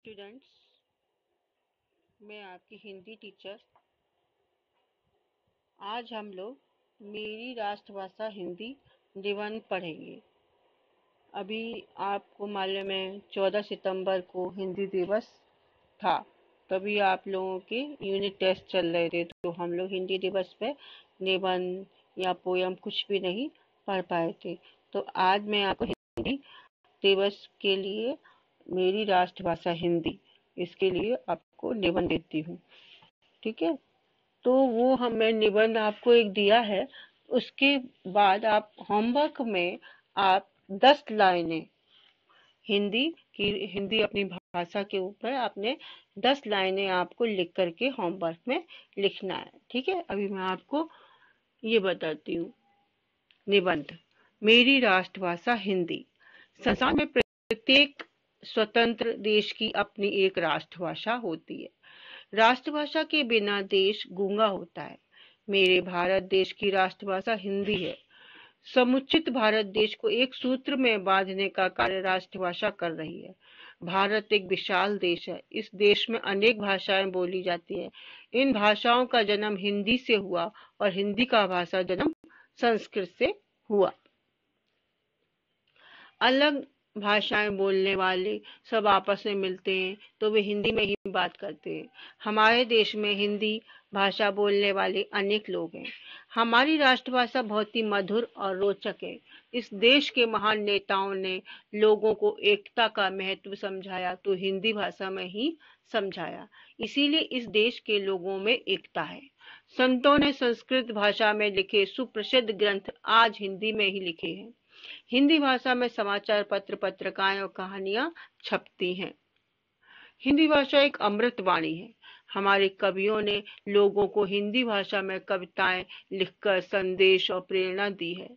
Students, मैं आपकी Hindi teacher. आज हम लोग मेरी राष्ट्रभाषा हिंदी निबंध पढ़ेंगे। अभी आपको मालूम है 14 सितंबर को हिंदी दिवस था। तभी आप लोगों के यूनिट टेस्ट चल रहे थे, तो हम लोग हिंदी दिवस पे निबंध या पोयम कुछ भी नहीं पढ़ पाए थे। तो आज मैं आपको हिंदी दिवस के लिए मेरी राष्ट्रभाषा हिंदी, इसके लिए आपको निबंध देती हूँ। ठीक है, तो वो मैं निबंध आपको एक दिया है। उसके बाद आप होमवर्क में आप 10 लाइनें हिंदी हिंदी अपनी भाषा के ऊपर आपने 10 लाइनें आपको लिख करके होमवर्क में लिखना है। ठीक है, अभी मैं आपको ये बताती हूँ। निबंध। मेरी राष्ट्रभाषा हिंदी। संसार में प्रत्येक स्वतंत्र देश की अपनी एक राष्ट्रभाषा होती है। राष्ट्रभाषा के बिना देश गूंगा होता है। मेरे भारत देश की राष्ट्रभाषा हिंदी है। समुचित भारत देश को एक सूत्र में बांधने का कार्य राष्ट्रभाषा कर रही है। भारत एक विशाल देश है। इस देश में अनेक भाषाएं बोली जाती है। इन भाषाओं का जन्म हिंदी से हुआ और हिंदी का भाषा जन्म संस्कृत से हुआ। अलग भाषाएं बोलने वाले सब आपस में मिलते हैं तो वे हिंदी में ही बात करते हैं। हमारे देश में हिंदी भाषा बोलने वाले अनेक लोग हैं। हमारी राष्ट्रभाषा बहुत ही मधुर और रोचक है। इस देश के महान नेताओं ने लोगों को एकता का महत्व समझाया तो हिंदी भाषा में ही समझाया। इसीलिए इस देश के लोगों में एकता है। संतों ने संस्कृत भाषा में लिखे सुप्रसिद्ध ग्रंथ आज हिंदी में ही लिखे हैं। हिंदी भाषा में समाचार पत्र, पत्रिकाएं और कहानियां छपती हैं। हिंदी भाषा एक अमृत वाणी है। हमारे कवियों ने लोगों को हिंदी भाषा में कविताएं लिखकर संदेश और प्रेरणा दी है।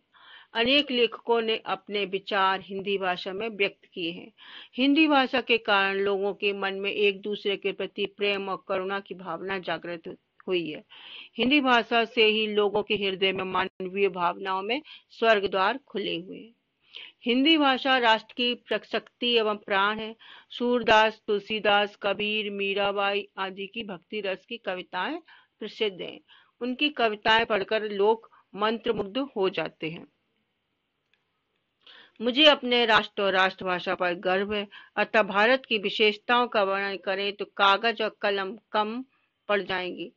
अनेक लेखकों ने अपने विचार हिंदी भाषा में व्यक्त किए हैं। हिंदी भाषा के कारण लोगों के मन में एक दूसरे के प्रति प्रेम और करुणा की भावना जागृत हुई है। हिंदी भाषा से ही लोगों के हृदय में मानवीय भावनाओं में स्वर्ग द्वार खुले हुए हैं। हिंदी भाषा राष्ट्र की प्रशक्ति एवं प्राण है। सूरदास, तुलसीदास, कबीर, मीराबाई आदि की भक्ति रस की कविताएं प्रसिद्ध हैं। उनकी कविताएं पढ़कर लोग मंत्रमुग्ध हो जाते हैं। मुझे अपने राष्ट्र और राष्ट्रभाषा पर गर्व है। अतः भारत की विशेषताओं का वर्णन करें तो कागज और कलम कम पड़ जाएंगी।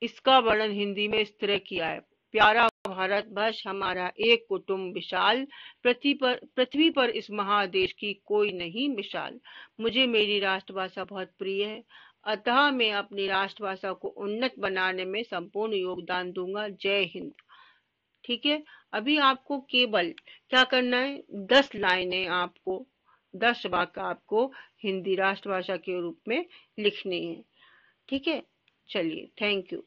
इसका वर्णन हिंदी में इस तरह किया है। प्यारा भारत वर्ष हमारा एक कुटुंब विशाल, पृथ्वी पर इस महादेश की कोई नहीं मिसाल। मुझे मेरी राष्ट्रभाषा बहुत प्रिय है, अतः मैं अपनी राष्ट्रभाषा को उन्नत बनाने में संपूर्ण योगदान दूंगा। जय हिंद। ठीक है, अभी आपको केवल क्या करना है, 10 लाइनें आपको 10 वाक्य आपको हिंदी राष्ट्रभाषा के रूप में लिखने हैं। ठीक है, चलिए, थैंक यू।